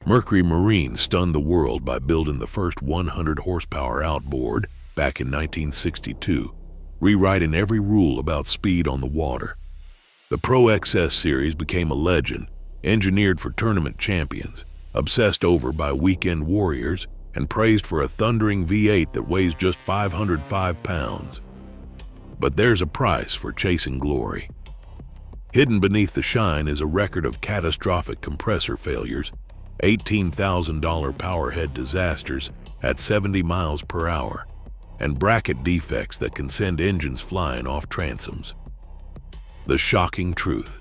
Mercury Marine stunned the world by building the first 100 horsepower outboard back in 1962, rewriting every rule about speed on the water. The Pro XS series became a legend, engineered for tournament champions, obsessed over by weekend warriors, and praised for a thundering V8 that weighs just 505 pounds. But there's a price for chasing glory. Hidden beneath the shine is a record of catastrophic compressor failures, $18,000 powerhead disasters at 70 miles per hour, and bracket defects that can send engines flying off transoms. The shocking truth.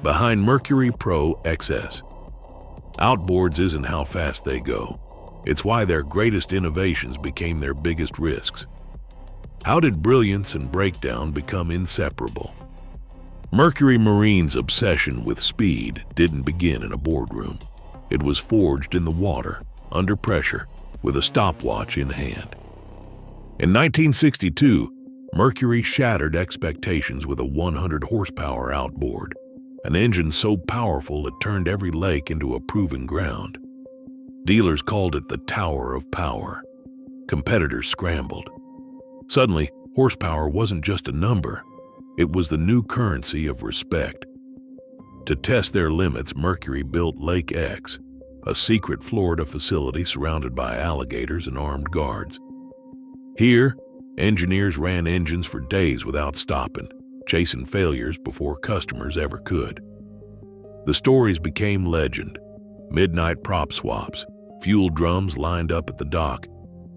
Behind Mercury Pro XS, Outboards isn't how fast they go. It's why their greatest innovations became their biggest risks. How did brilliance and breakdown become inseparable? Mercury Marine's obsession with speed didn't begin in a boardroom. It was forged in the water, under pressure, with a stopwatch in hand. In 1962, Mercury shattered expectations with a 100 horsepower outboard, an engine so powerful it turned every lake into a proving ground. Dealers called it the Tower of Power. Competitors scrambled. Suddenly, horsepower wasn't just a number, it was the new currency of respect. To test their limits, Mercury built Lake X, a secret Florida facility surrounded by alligators and armed guards. Here, engineers ran engines for days without stopping, chasing failures before customers ever could. The stories became legend. Midnight prop swaps, fuel drums lined up at the dock,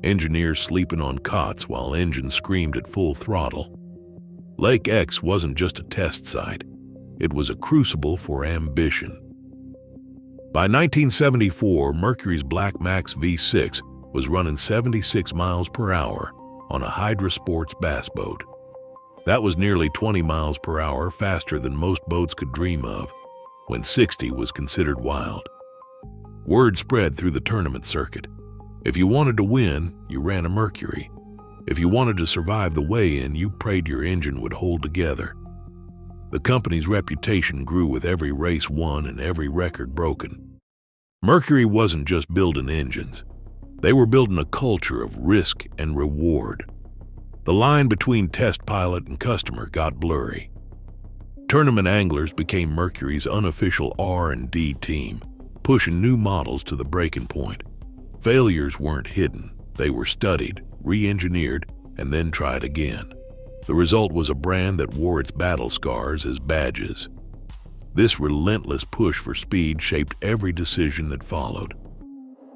engineers sleeping on cots while engines screamed at full throttle. Lake X wasn't just a test site. It was a crucible for ambition. By 1974, Mercury's Black Max V6 was running 76 miles per hour on a Hydra Sports bass boat. That was nearly 20 miles per hour faster than most boats could dream of, when 60 was considered wild. Word spread through the tournament circuit. If you wanted to win, you ran a Mercury. If you wanted to survive the weigh-in, you prayed your engine would hold together. The company's reputation grew with every race won and every record broken. Mercury wasn't just building engines. They were building a culture of risk and reward. The line between test pilot and customer got blurry. Tournament anglers became Mercury's unofficial R&D team, pushing new models to the breaking point. Failures weren't hidden. They were studied, re-engineered, and then tried again. The result was a brand that wore its battle scars as badges. This relentless push for speed shaped every decision that followed.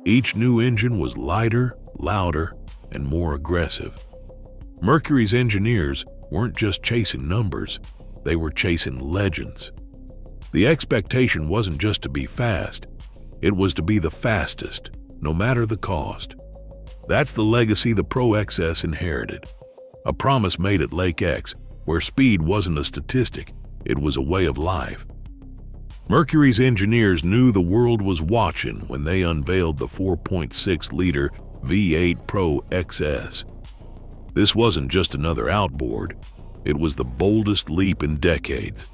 Each new engine was lighter, louder, and more aggressive. Mercury's engineers weren't just chasing numbers, they were chasing legends. The expectation wasn't just to be fast, it was to be the fastest, no matter the cost. That's the legacy the Pro XS inherited. A promise made at Lake X, where speed wasn't a statistic, it was a way of life. Mercury's engineers knew the world was watching when they unveiled the 4.6-liter V8 Pro XS. This wasn't just another outboard, it was the boldest leap in decades.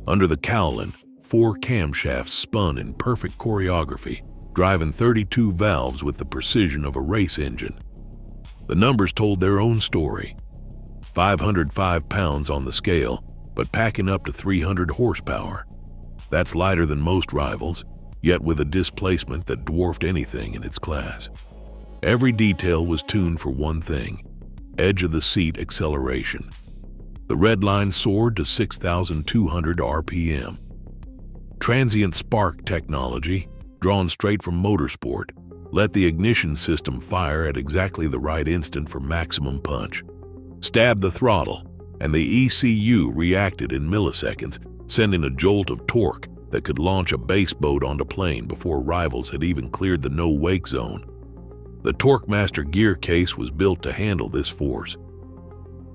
Under the cowling, 4 camshafts spun in perfect choreography, driving 32 valves with the precision of a race engine. The numbers told their own story. 505 pounds on the scale, but packing up to 300 horsepower. That's lighter than most rivals, yet with a displacement that dwarfed anything in its class. Every detail was tuned for one thing: edge-of-the-seat acceleration. The red line soared to 6,200 RPM. Transient spark technology, drawn straight from motorsport, let the ignition system fire at exactly the right instant for maximum punch. Stab the throttle, and the ECU reacted in milliseconds, sending a jolt of torque that could launch a base boat onto plane before rivals had even cleared the no-wake zone. The TorqueMaster gear case was built to handle this force.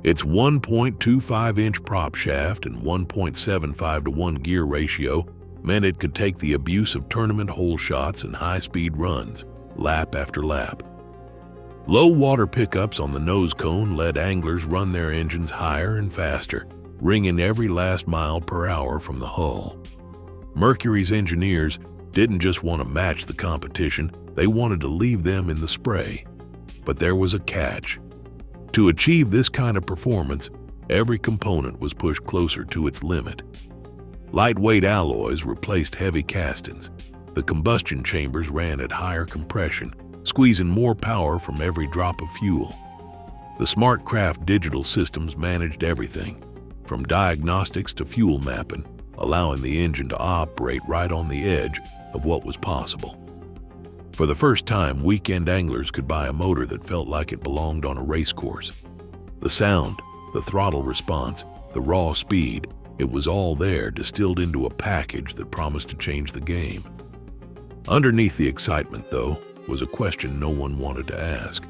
Its 1.25-inch prop shaft and 1.75-to-1 gear ratio meant it could take the abuse of tournament hole shots and high-speed runs, lap after lap. Low water pickups on the nose cone let anglers run their engines higher and faster, ringing every last mile per hour from the hull. Mercury's engineers didn't just want to match the competition, they wanted to leave them in the spray. But there was a catch. To achieve this kind of performance, every component was pushed closer to its limit. Lightweight alloys replaced heavy castings. The combustion chambers ran at higher compression, squeezing more power from every drop of fuel. The smartcraft digital systems managed everything, from diagnostics to fuel mapping, allowing the engine to operate right on the edge of what was possible. For the first time, weekend anglers could buy a motor that felt like it belonged on a race course. The sound, the throttle response, the raw speed, it was all there, distilled into a package that promised to change the game. Underneath the excitement, though, was a question no one wanted to ask.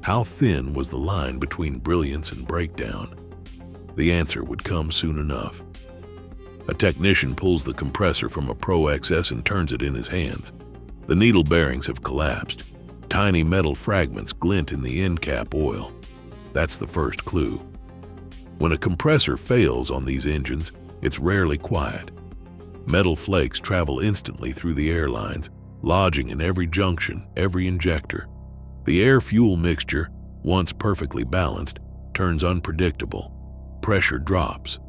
How thin was the line between brilliance and breakdown? The answer would come soon enough. A technician pulls the compressor from a Pro XS and turns it in his hands. The needle bearings have collapsed. Tiny metal fragments glint in the end cap oil. That's the first clue. When a compressor fails on these engines, it's rarely quiet. Metal flakes travel instantly through the air lines, lodging in every junction, every injector. The air-fuel mixture, once perfectly balanced, turns unpredictable. Pressure drops.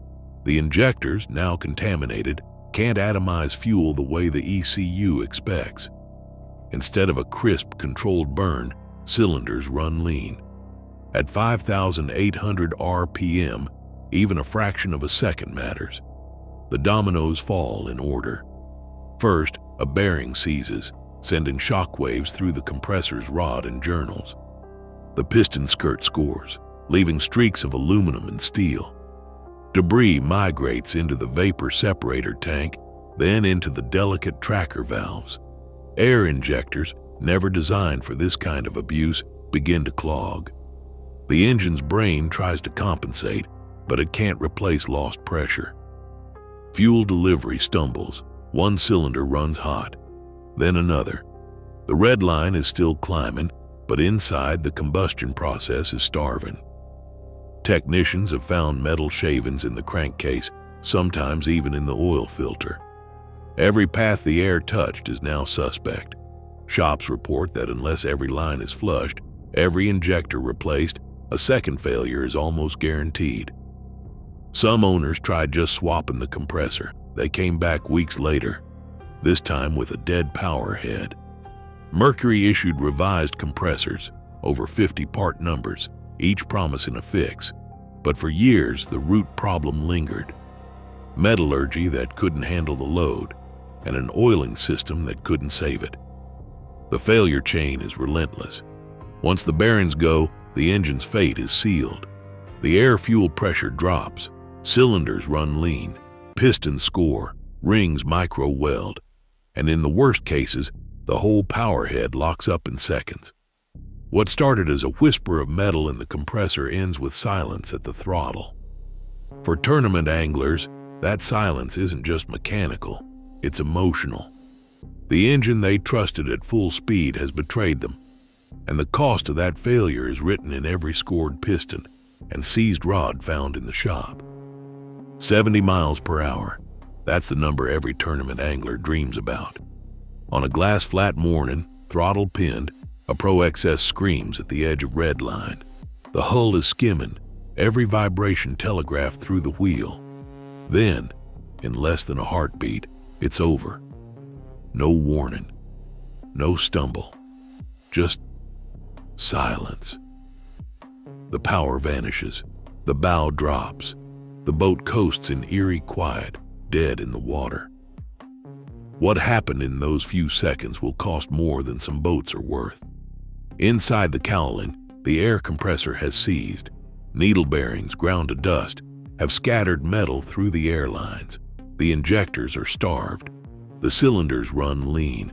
The injectors, now contaminated, can't atomize fuel the way the ECU expects. Instead of a crisp, controlled burn, cylinders run lean. At 5,800 RPM, even a fraction of a second matters. The dominoes fall in order. First, a bearing seizes, sending shock waves through the compressor's rod and journals. The piston skirt scores, leaving streaks of aluminum and steel. Debris migrates into the vapor separator tank, then into the delicate tracker valves. Air injectors, never designed for this kind of abuse, begin to clog. The engine's brain tries to compensate, but it can't replace lost pressure. Fuel delivery stumbles. One cylinder runs hot, then another. The red line is still climbing, but inside the combustion process is starving. Technicians have found metal shavings in the crankcase, sometimes even in the oil filter. Every path the air touched is now suspect. Shops report that unless every line is flushed, every injector replaced, a second failure is almost guaranteed. Some owners tried just swapping the compressor. They came back weeks later, this time with a dead power head. Mercury issued revised compressors, over 50 part numbers, each promising a fix. But for years, the root problem lingered. Metallurgy that couldn't handle the load, and an oiling system that couldn't save it. The failure chain is relentless. Once the bearings go, the engine's fate is sealed. The air-fuel pressure drops, cylinders run lean, pistons score, rings micro-weld, and in the worst cases, the whole power head locks up in seconds. What started as a whisper of metal in the compressor ends with silence at the throttle. For tournament anglers, that silence isn't just mechanical, it's emotional. The engine they trusted at full speed has betrayed them, and the cost of that failure is written in every scored piston and seized rod found in the shop. 70 miles per hour, that's the number every tournament angler dreams about. On a glass-flat morning, throttle pinned, a Pro XS screams at the edge of red line. The hull is skimming, every vibration telegraphed through the wheel. Then, in less than a heartbeat, it's over. No warning, no stumble, just silence. The power vanishes, the bow drops, the boat coasts in eerie quiet, dead in the water. What happened in those few seconds will cost more than some boats are worth. Inside the cowling, the air compressor has seized. Needle bearings, ground to dust, have scattered metal through the air lines. The injectors are starved. The cylinders run lean.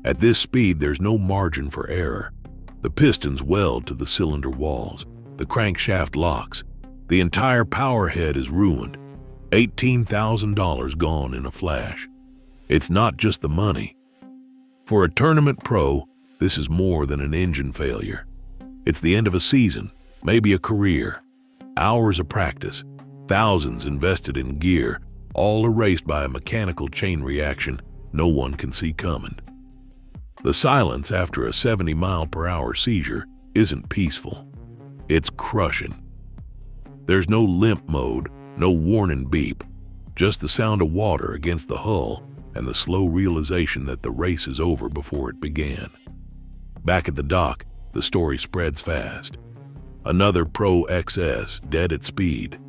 At this speed, there's no margin for error. The pistons weld to the cylinder walls. The crankshaft locks. The entire power head is ruined. $18,000 gone in a flash. It's not just the money. For a tournament pro, this is more than an engine failure. It's the end of a season, maybe a career. Hours of practice, thousands invested in gear, all erased by a mechanical chain reaction no one can see coming. The silence after a 70-mile-per-hour seizure isn't peaceful. It's crushing. There's no limp mode, no warning beep, just the sound of water against the hull and the slow realization that the race is over before it began. Back at the dock, the story spreads fast. Another Pro XS dead at speed.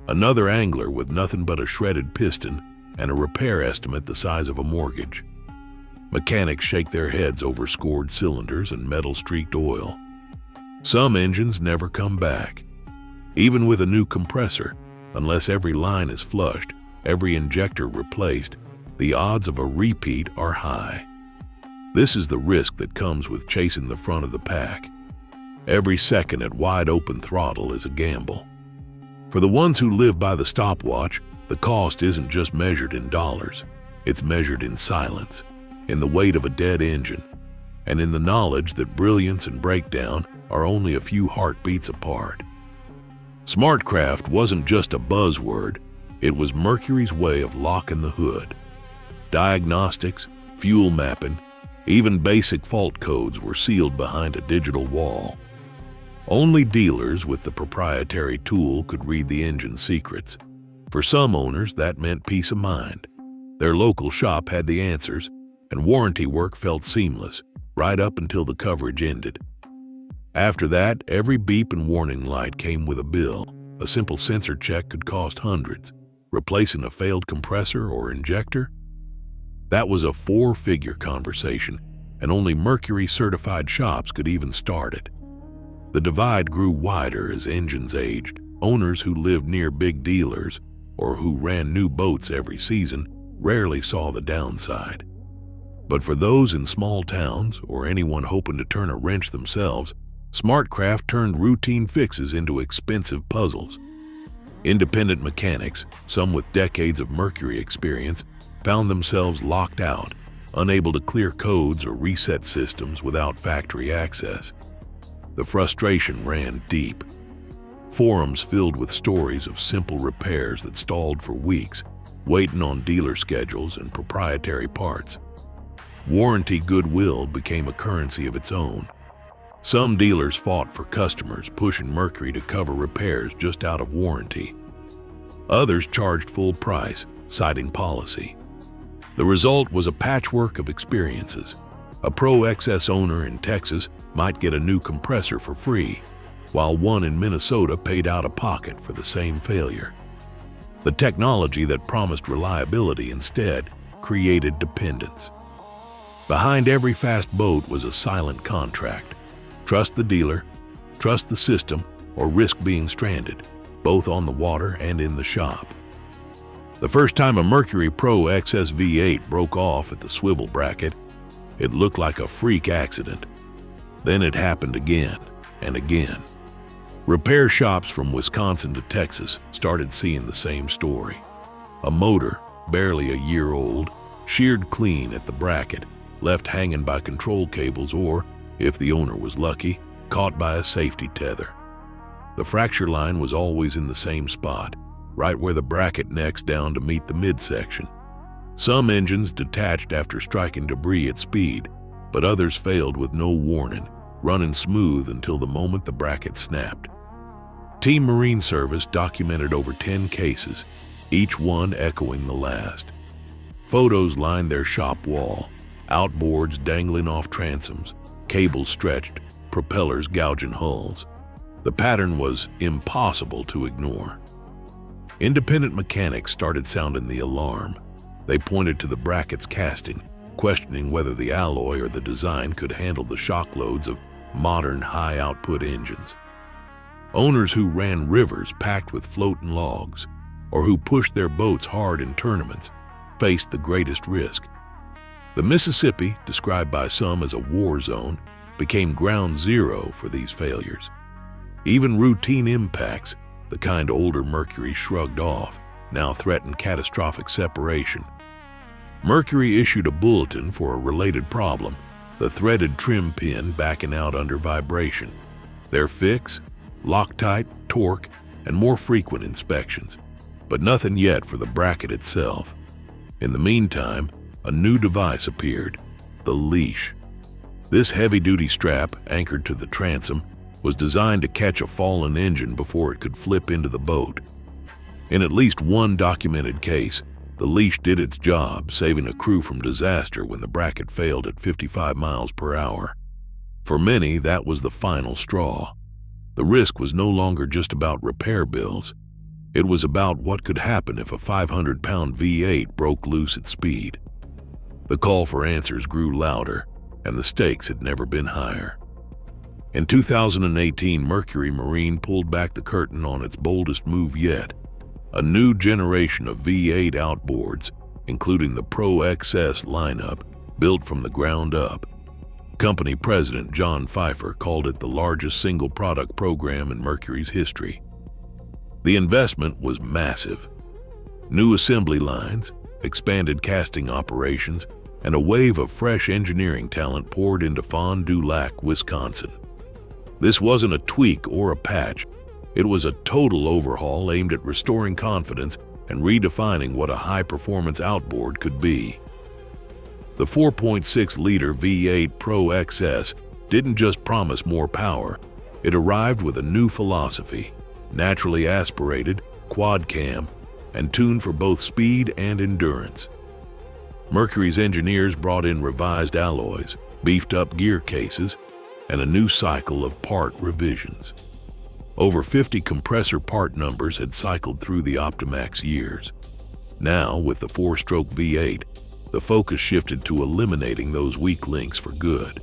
Another angler with nothing but a shredded piston and a repair estimate the size of a mortgage. Mechanics shake their heads over scored cylinders and metal-streaked oil. Some engines never come back. Even with a new compressor, unless every line is flushed, every injector replaced, the odds of a repeat are high. This is the risk that comes with chasing the front of the pack. Every second at wide-open throttle is a gamble. For the ones who live by the stopwatch, the cost isn't just measured in dollars. It's measured in silence, in the weight of a dead engine, and in the knowledge that brilliance and breakdown are only a few heartbeats apart. Smartcraft wasn't just a buzzword, it was Mercury's way of locking the hood. Diagnostics, fuel mapping, even basic fault codes were sealed behind a digital wall. Only dealers with the proprietary tool could read the engine secrets. For some owners, that meant peace of mind. Their local shop had the answers, and warranty work felt seamless, right up until the coverage ended. After that, every beep and warning light came with a bill. A simple sensor check could cost hundreds. Replacing a failed compressor or injector? That was a four-figure conversation, and only Mercury-certified shops could even start it. The divide grew wider as engines aged. Owners who lived near big dealers or who ran new boats every season rarely saw the downside. But for those in small towns or anyone hoping to turn a wrench themselves, Smartcraft turned routine fixes into expensive puzzles. Independent mechanics, some with decades of Mercury experience, found themselves locked out, unable to clear codes or reset systems without factory access. The frustration ran deep. Forums filled with stories of simple repairs that stalled for weeks, waiting on dealer schedules and proprietary parts. Warranty goodwill became a currency of its own. Some dealers fought for customers, pushing Mercury to cover repairs just out of warranty. Others charged full price, citing policy. The result was a patchwork of experiences. A Pro XS owner in Texas might get a new compressor for free, while one in Minnesota paid out of pocket for the same failure. The technology that promised reliability instead created dependence. Behind every fast boat was a silent contract. Trust the dealer, trust the system, or risk being stranded, both on the water and in the shop. The first time a Mercury Pro XS V8 broke off at the swivel bracket, it looked like a freak accident. Then it happened again and again. Repair shops from Wisconsin to Texas started seeing the same story. A motor, barely a year old, sheared clean at the bracket, left hanging by control cables or, if the owner was lucky, caught by a safety tether. The fracture line was always in the same spot, right where the bracket necks down to meet the midsection. Some engines detached after striking debris at speed, but others failed with no warning, running smooth until the moment the bracket snapped. Team Marine Service documented over 10 cases, each one echoing the last. Photos lined their shop wall, outboards dangling off transoms, cables stretched, propellers gouging hulls. The pattern was impossible to ignore. Independent mechanics started sounding the alarm. They pointed to the bracket's casting, questioning whether the alloy or the design could handle the shock loads of modern high-output engines. Owners who ran rivers packed with floating logs, or who pushed their boats hard in tournaments, faced the greatest risk. The Mississippi, described by some as a war zone, became ground zero for these failures. Even routine impacts, the kind older Mercury shrugged off, now threatened catastrophic separation. Mercury issued a bulletin for a related problem, the threaded trim pin backing out under vibration. Their fix? Loctite, torque, and more frequent inspections, but nothing yet for the bracket itself. In the meantime, a new device appeared: the leash. This heavy-duty strap, anchored to the transom, was designed to catch a fallen engine before it could flip into the boat. In at least one documented case, the leash did its job, saving a crew from disaster when the bracket failed at 55 miles per hour. For many, that was the final straw. The risk was no longer just about repair bills. It was about what could happen if a 500-pound V8 broke loose at speed. The call for answers grew louder, and the stakes had never been higher. In 2018, Mercury Marine pulled back the curtain on its boldest move yet: a new generation of V8 outboards, including the Pro XS lineup, built from the ground up. Company president John Pfeiffer called it the largest single-product program in Mercury's history. The investment was massive. New assembly lines, expanded casting operations, and a wave of fresh engineering talent poured into Fond du Lac, Wisconsin. This wasn't a tweak or a patch. It was a total overhaul aimed at restoring confidence and redefining what a high-performance outboard could be. The 4.6-liter V8 Pro XS didn't just promise more power. It arrived with a new philosophy: naturally aspirated, quad-cam, and tuned for both speed and endurance. Mercury's engineers brought in revised alloys, beefed-up gear cases, and a new cycle of part revisions. Over 50 compressor part numbers had cycled through the Optimax years. Now, with the 4-stroke V8, the focus shifted to eliminating those weak links for good.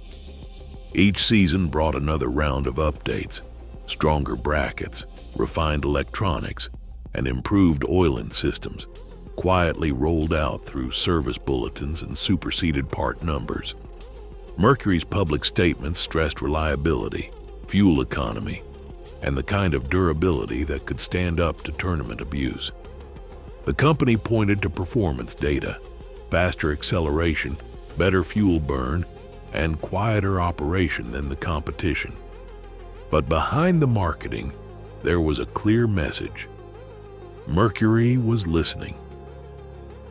Each season brought another round of updates: stronger brackets, refined electronics, and improved oiling systems, quietly rolled out through service bulletins and superseded part numbers. Mercury's public statements stressed reliability, fuel economy, and the kind of durability that could stand up to tournament abuse. The company pointed to performance data: faster acceleration, better fuel burn, and quieter operation than the competition. But behind the marketing, there was a clear message. Mercury was listening.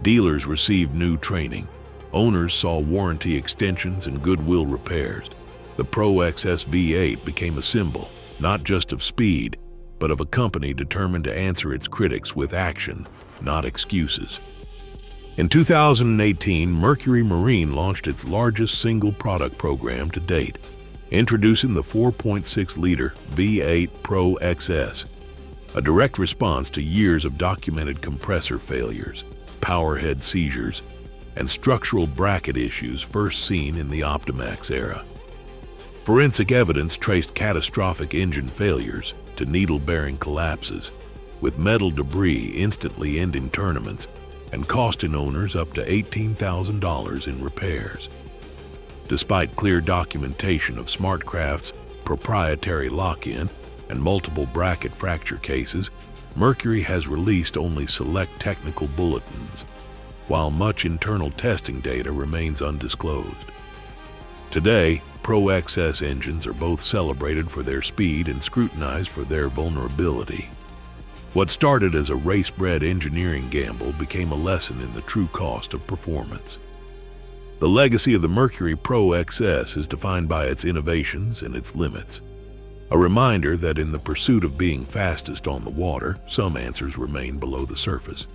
Dealers received new training. Owners saw warranty extensions and goodwill repairs. The Pro XS V8 became a symbol, not just of speed, but of a company determined to answer its critics with action, not excuses. In 2018, Mercury Marine launched its largest single-product program to date, introducing the 4.6-liter V8 Pro XS, a direct response to years of documented compressor failures, power head seizures, and structural bracket issues first seen in the Optimax era. Forensic evidence traced catastrophic engine failures to needle-bearing collapses, with metal debris instantly ending tournaments and costing owners up to $18,000 in repairs. Despite clear documentation of smartcraft's proprietary lock-in and multiple bracket fracture cases, Mercury has released only select technical bulletins, while much internal testing data remains undisclosed. Today, Pro XS engines are both celebrated for their speed and scrutinized for their vulnerability. What started as a race-bred engineering gamble became a lesson in the true cost of performance. The legacy of the Mercury Pro XS is defined by its innovations and its limits. A reminder that in the pursuit of being fastest on the water, some answers remain below the surface.